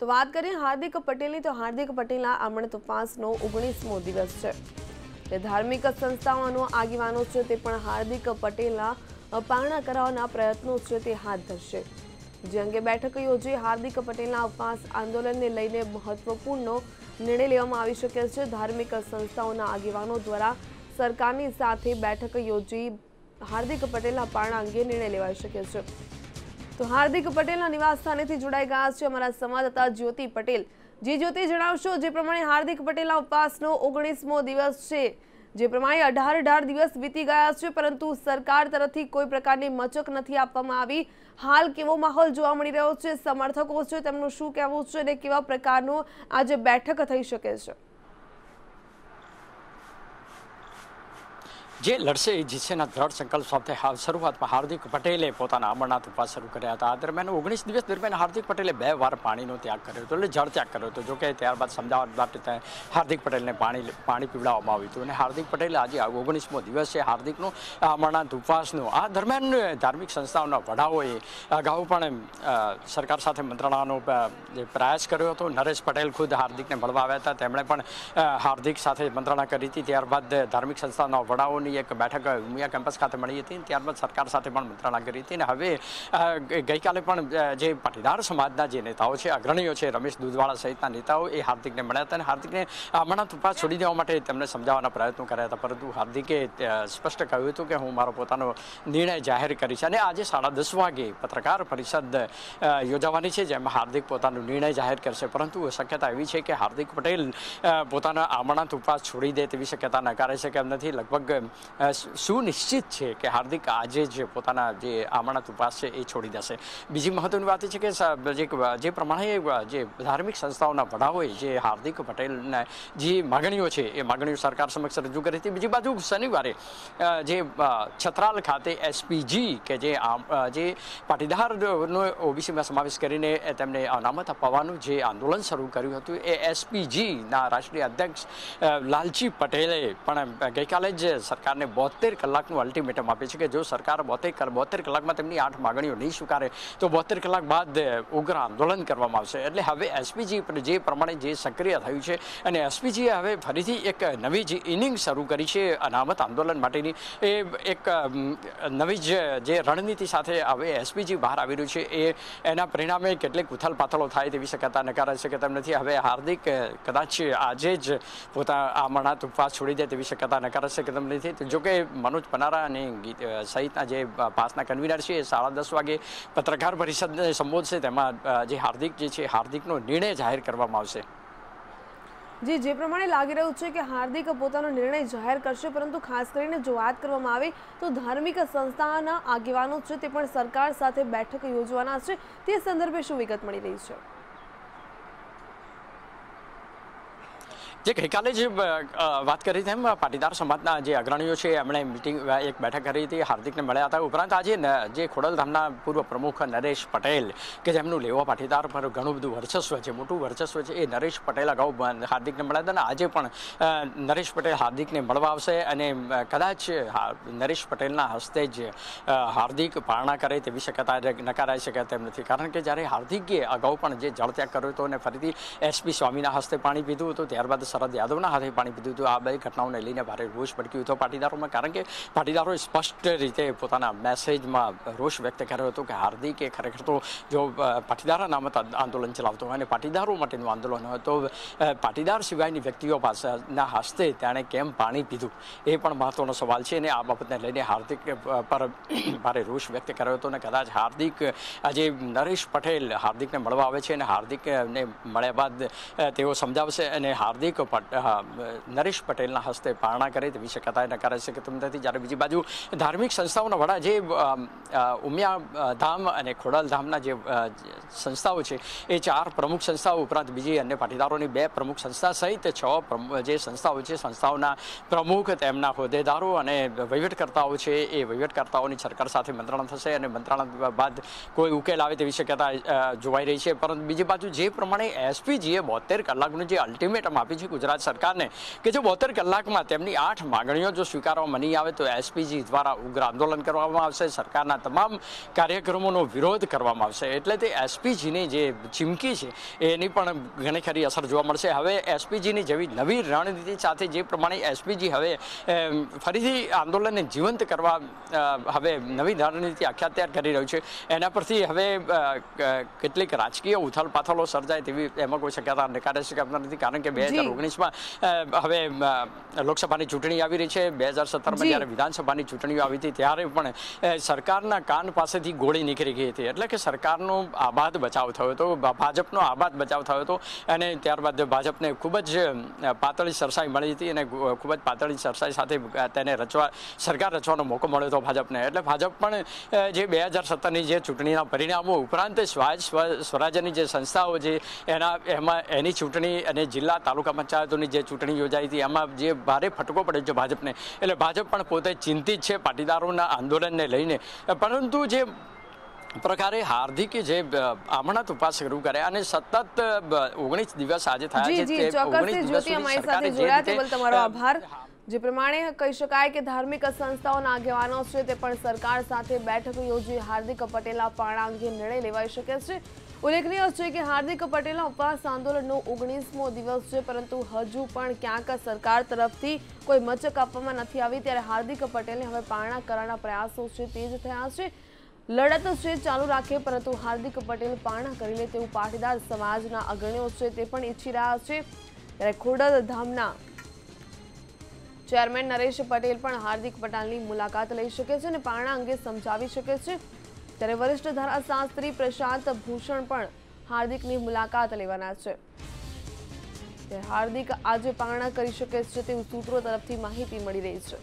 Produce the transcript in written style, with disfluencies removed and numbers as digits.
તો વાત કરીએ હાર્દિક પટેલની, તો હાર્દિક પટેલના અમૃત ઉપવાસનો 19મો દિવસ છે. તે ધાર્મિક સંસ્થાઓનો આગેવાનો છે તે પણ હાર્દિક પટેલના પારણા કરાવવાના પ્રયત્નો છે તે હાથ ધરશે. જે અંગે બેઠક યોજી હાર્દિક પટેલના ઉપવાસ આંદોલનને લઈને મહત્વપૂર્ણ નિર્ણય લેવામાં આવી શકે છે. ધાર્મિક સંસ્થાઓના આગેવાનો દ્વારા સરકારની સાથે બેઠક યોજી હાર્દિક પટેલના પારણા અંગે નિર્ણય લેવાઈ શકે છે. તો હાર્દિક પટેલના નિવાસ સ્થાનેથી જોડાઈ ગયા છે અમારા સંવાદદાતા જ્યોતિ પટેલ. જે જ્યોતિ, જણાવશો જે પ્રમાણે હાર્દિક પટેલના ઉપવાસનો 19મો દિવસ છે, જે પ્રમાણે 18 દિવસ વીતી ગયા છે, પરંતુ સરકાર તરફથી કોઈ પ્રકારની મચક નથી આપવામાં આવી. હાલ કેવો માહોલ જોવા મળી રહ્યો છે? સમર્થકો છે તેમનું શું કહેવું છે અને કેવા પ્રકારનું આજે બેઠક થઈ શકે છે? જે લડશે એ જીતશેના દ્રઢ સંકલ્પ સાથે શરૂઆતમાં હાર્દિક પટેલે પોતાના અમરનાથ ઉપવાસ શરૂ કર્યા હતા. આ દરમિયાન 19 દિવસ દરમિયાન હાર્દિક પટેલે 2 વાર પાણીનો ત્યાગ કર્યો હતો, એટલે જળ ત્યાગ કર્યો હતો. જોકે ત્યારબાદ સમજાવટ માટે હાર્દિક પટેલને પાણી પીવડાવવામાં આવ્યું હતું. અને હાર્દિક પટેલે આજે 19મો દિવસ છે હાર્દિકનો અમરનાથ ઉપવાસનો. આ દરમિયાન ધાર્મિક સંસ્થાઓના વડાઓએ અગાઉ પણ સરકાર સાથે મંત્રણાનો પ્રયાસ કર્યો હતો. નરેશ પટેલ ખુદ હાર્દિકને મળવા આવ્યા હતા, તેમણે પણ હાર્દિક સાથે મંત્રણા કરી હતી. ત્યારબાદ ધાર્મિક સંસ્થાઓના વડાઓની એક બેઠક ઉમિયા કેમ્પસ ખાતે મળી હતી. ત્યારબાદ સરકાર સાથે પણ મંત્રણા કરી હતી. અને હવે ગઈકાલે પણ જે પાટીદાર સમાજના જે નેતાઓ છે, અગ્રણીઓ છે, રમેશ દૂધવાળા સહિતના નેતાઓ એ હાર્દિકને મળ્યા હતા અને હાર્દિકને અમરનાથ ઉપવાસ છોડી દેવા માટે તેમને સમજાવવાના પ્રયત્નો કર્યા હતા. પરંતુ હાર્દિકે સ્પષ્ટ કહ્યું હતું કે હું મારો પોતાનો નિર્ણય જાહેર કરીશ. અને આજે 10:30 વાગે પત્રકાર પરિષદ યોજાવાની છે, જેમાં હાર્દિક પોતાનો નિર્ણય જાહેર કરશે. પરંતુ શક્યતા એવી છે કે હાર્દિક પટેલ પોતાના અમરનાથ ઉપવાસ છોડી દે તેવી શક્યતા નકારી શકે એમ નથી. લગભગ સુનિશ્ચિત છે કે હાર્દિક આજે જ પોતાના જે અમરનાથ ઉપવાસ છે એ છોડી દેશે. બીજી મહત્વની વાત એ છે કે જે પ્રમાણે જે ધાર્મિક સંસ્થાઓના વડાઓએ જે હાર્દિક પટેલના જે માગણીઓ છે એ માગણીઓ સરકાર સમક્ષ રજૂ કરી હતી. બીજી બાજુ શનિવારે જે છત્રાલ ખાતે એસપીજી કે જે પાટીદારનો ઓબીસીમાં સમાવેશ કરીને તેમને અનામત અપાવવાનું જે આંદોલન શરૂ કર્યું હતું, એ એસપીજીના રાષ્ટ્રીય અધ્યક્ષ લાલજી પટેલે પણ ગઈકાલે જ સરકારને 72 કલાકનું અલ્ટિમેટમ આપે છે કે જો સરકાર 72 કલાકમાં તેમની 8 માગણીઓ નહીં સ્વીકારે તો 72 કલાક બાદ ઉગ્ર આંદોલન કરવામાં આવશે. એટલે હવે એસપીજી જે પ્રમાણે જે સક્રિય થયું છે અને એસપીજીએ હવે ફરીથી એક નવી જે ઇનિંગ શરૂ કરી છે અનામત આંદોલન માટેની, એ એક નવી જે રણનીતિ સાથે હવે એસપીજી બહાર આવી રહ્યું છે, એના પરિણામે કેટલીક ઉથલપાથલો થાય તેવી શક્યતા નકારાઈ શકે તેમ નથી. હવે હાર્દિક કદાચ આજે જ પોતાના અમરનાથ ઉપવાસ છોડી દે તેવી શક્યતા નકારાઈ શકે તેમ નથી. જોકે મનોજ પનારા અને સહિતના જે પાસના કન્વીનર છે એ 10:30 વાગે પત્રકાર પરિષદને સંબોધશે. તેમાં જે હાર્દિક જે છે હાર્દિકનો નિર્ણય જાહેર કરવામાં આવશે. જે પ્રમાણે લાગી રહ્યું છે કે હાર્દિક પોતાનો નિર્ણય જાહેર કરશે, પરંતુ ખાસ કરીને જો વાત કરવામાં આવે તો ધાર્મિક સંસ્થાના આગેવાનો છે તે પણ સરકાર સાથે બેઠક યોજવાના છે. તે સંદર્ભે શું વિગત મળી રહી છે? જે ગઈકાલે જે વાત કરી તેમ પાટીદાર સમાજના જે અગ્રણીઓ છે એમણે એક બેઠક કરી હતી, હાર્દિકને મળ્યા હતા. ઉપરાંત આજે જે ખોડલધામના પૂર્વ પ્રમુખ નરેશ પટેલ કે જેમનું લેવા પાટીદાર પર ઘણું બધું વર્ચસ્વ છે, મોટું વર્ચસ્વ છે, એ નરેશ પટેલ અગાઉ હાર્દિકને મળ્યા હતા. અને આજે પણ નરેશ પટેલ હાર્દિકને મળવા આવશે અને કદાચ નરેશ પટેલના હસ્તે જ હાર્દિક પારણા કરે તેવી શક્યતા નકારાઈ શકે તેમ નથી. કારણ કે જ્યારે હાર્દિકે અગાઉ પણ જે જળત્યાગ કર્યો હતો અને ફરીથી એસપી સ્વામીના હસ્તે પાણી પીધું હતું, ત્યારબાદ શરદ યાદવના હાથે પાણી પીધું હતું. આ બે ઘટનાઓને લઈને ભારે રોષ ભડક્યો હતો પાટીદારોમાં. કારણ કે પાટીદારોએ સ્પષ્ટ રીતે પોતાના મેસેજમાં રોષ વ્યક્ત કર્યો હતો કે હાર્દિકે ખરેખર તો જો પાટીદાર અનામત આંદોલન ચલાવતો હોય અને પાટીદારો માટેનું આંદોલન હોય તો પાટીદાર સિવાયની વ્યક્તિઓ પાસેના હસ્તે તેણે કેમ પાણી પીધું, એ પણ મહત્વનો સવાલ છે. અને આ બાબતને લઈને હાર્દિક પર ભારે રોષ વ્યક્ત કર્યો હતો. અને કદાચ હાર્દિક આજે નરેશ પટેલ હાર્દિકને મળવા આવે છે અને હાર્દિકને મળ્યા બાદ તેઓ સમજાવશે અને હાર્દિક નરેશ પટેલના હસ્તે પારણા કરે તેવી શક્યતા નકારાઈ શકે તેમ નથી. જ્યારે બીજી બાજુ ધાર્મિક સંસ્થાઓના વડા જે ઉમિયા ધામ અને ખોડલધામના જે સંસ્થાઓ છે એ 4 પ્રમુખ સંસ્થાઓ ઉપરાંત બીજી અન્ય પાટીદારોની 2 પ્રમુખ સંસ્થા સહિત 6 જે સંસ્થાઓ છે, સંસ્થાઓના પ્રમુખ, તેમના હોદ્દેદારો અને વહીવટકર્તાઓ છે, એ વહીવટકર્તાઓની સરકાર સાથે મંત્રણા થશે અને મંત્રણા બાદ કોઈ ઉકેલ આવે તેવી શક્યતા જોવાઈ રહી છે. પરંતુ બીજી બાજુ જે પ્રમાણે એસપીજીએ 72 કલાકનું જે અલ્ટિમેટમ આપી છે ગુજરાત સરકારને કે જો 72 કલાકમાં તેમની 8 માંગણીઓ જો સ્વીકારવામાં નહીં આવે તો એસપીજી દ્વારા ઉગ્ર આંદોલન કરવામાં આવશે, સરકારના તમામ કાર્યક્રમોનો વિરોધ કરવામાં આવશે. એટલે તે એસપીજીની જે ચીમકી છે એની પણ ઘણી ખરી અસર જોવા મળશે. હવે એસપીજીની જેવી નવી રણનીતિ સાથે જે પ્રમાણે એસપીજી હવે ફરીથી આંદોલનને જીવંત કરવા હવે નવી રણનીતિ આખ્યા તૈયાર કરી રહ્યું છે, એના પરથી હવે કેટલીક રાજકીય ઉથલપાથલો સર્જાય તેવી એમાં કોઈ શક્યતા નકારી શકાતા નથી. કારણ કે 2019માં હવે લોકસભાની ચૂંટણી આવી રહી છે. 2017માં જ્યારે વિધાનસભાની ચૂંટણીઓ આવી હતી ત્યારે પણ સરકારના કાન પાસેથી ગોળી નીકળી ગઈ હતી. એટલે કે સરકારનો આબાદ બચાવ થયો હતો, ભાજપનો આબાદ બચાવ થયો હતો અને ત્યારબાદ ભાજપને ખૂબ જ પાતળી સરસાઈ મળી હતી અને ખૂબ જ પાતળી સરસાઈ સાથે તેને સરકાર રચવાનો મોકો મળ્યો હતો ભાજપને. એટલે ભાજપ પણ જે 2017ની જે ચૂંટણીના પરિણામો ઉપરાંત સ્વરાજ્યની જે સંસ્થાઓ છે એની ચૂંટણી અને જિલ્લા તાલુકા પંચાયતોની જે ચૂંટણી યોજાઈ હતી એમાં જે ભારે ફટકો પડ્યો છે ભાજપને. એટલે ભાજપ પણ પોતે ચિંતિત છે પાટીદારોના આંદોલનને લઈને. પરંતુ જે પ્રકારે હાર્દિકે જે આમરણાથ ઉપવાસ શરૂ કર્યા અને સતત 19 દિવસ આજે થયા છે, તે 19 દિવસ સુધી સરકારે જે રીતે તમારો આભાર. જે પ્રમાણે કહી શકાય કે ધાર્મિક સંસ્થાઓના આગેવાનો છે તે પણ સરકાર સાથે બેઠક યોજી હાર્દિક પટેલના પારણા અંગે નિર્ણય લેવાઈ શકે છે. ઉલ્લેખનીય છે કે હાર્દિક પટેલના ઉપવાસ આંદોલનનો 19મો દિવસ છે, પરંતુ હજુ પણ ક્યાંક સરકાર તરફથી કોઈ મચક આપવામાં નથી આવી. ત્યારે હાર્દિક પટેલને હવે પારણા કરવાના પ્રયાસો છે તે જ થયા છે. લડત છે ચાલુ રાખે, પરંતુ હાર્દિક પટેલ પારણા કરી લે તેવું પાટીદાર સમાજના અગ્રણીઓ છે તે પણ ઈચ્છી રહ્યા છે. ત્યારે ખોડલ ધામના ચેરમેન નરેશ પટેલ પણ હાર્દિક પટેલની મુલાકાત લઈ શકે છે અને પારણા અંગે સમજાવી શકે છે. ત્યારે વરિષ્ઠ ધારાશાસ્ત્રી પ્રશાંત ભૂષણ પણ હાર્દિકની મુલાકાત લેવાના છે. હાર્દિક આજે પારણા કરી શકે છે તેવું સૂત્રો તરફથી માહિતી મળી રહી છે.